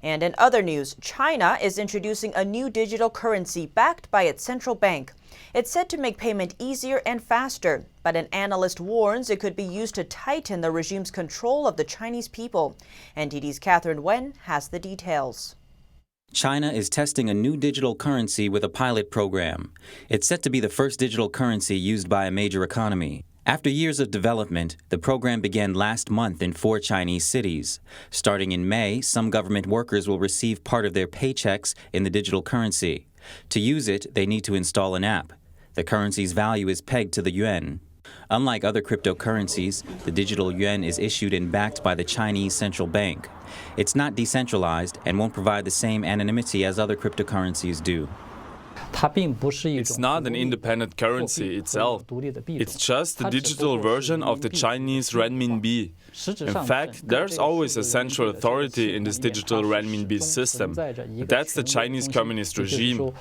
And in other news, China is introducing a new digital currency backed by its central bank. It's said to make payment easier and faster, but an analyst warns it could be used to tighten the regime's control of the Chinese people. NTD's Catherine Wen has the details. China is testing a new digital currency with a pilot program. It's set to be the first digital currency used by a major economy. After years of development, the program began last month in 4 Chinese cities. Starting in May, some government workers will receive part of their paychecks in the digital currency. To use it, they need to install an app. The currency's value is pegged to the yuan. Unlike other cryptocurrencies, the digital yuan is issued and backed by the Chinese central bank. It's not decentralized and won't provide the same anonymity as other cryptocurrencies do. It's not an independent currency itself. It's just the digital version of the Chinese Renminbi. In fact, there's always a central authority in this digital Renminbi system. That's the Chinese Communist regime.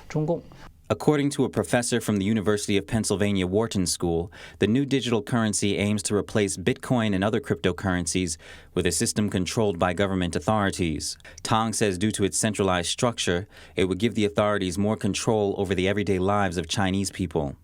According to a professor from the University of Pennsylvania Wharton School, the new digital currency aims to replace Bitcoin and other cryptocurrencies with a system controlled by government authorities. Tang says due to its centralized structure, it would give the authorities more control over the everyday lives of Chinese people.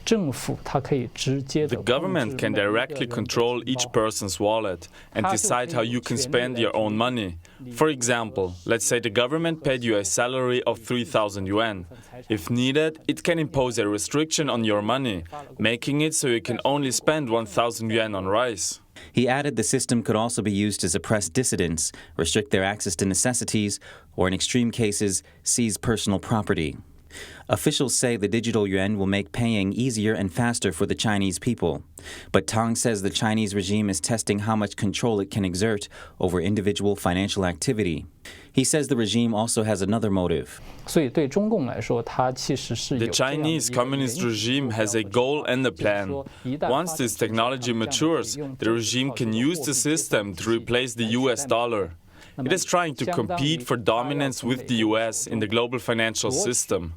The government can directly control each person's wallet and decide how you can spend your own money. For example, let's say the government paid you a salary of 3,000 yuan. If needed, it can impose a restriction on your money, making it so you can only spend 1,000 yuan on rice. He added the system could also be used to suppress dissidents, restrict their access to necessities, or in extreme cases, seize personal property. Officials say the digital yuan will make paying easier and faster for the Chinese people. But Tang says the Chinese regime is testing how much control it can exert over individual financial activity. He says the regime also has another motive. The Chinese Communist regime has a goal and a plan. Once this technology matures, the regime can use the system to replace the US dollar. It is trying to compete for dominance with the US in the global financial system.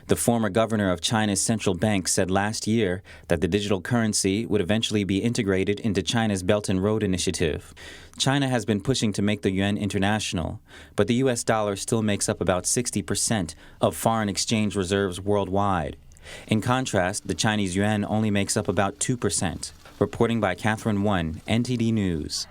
The former governor of China's central bank said last year that the digital currency would eventually be integrated into China's Belt and Road Initiative. China has been pushing to make the yuan international, but the US dollar still makes up about 60% of foreign exchange reserves worldwide. In contrast, the Chinese yuan only makes up about 2%. Reporting by Catherine Wen, NTD News.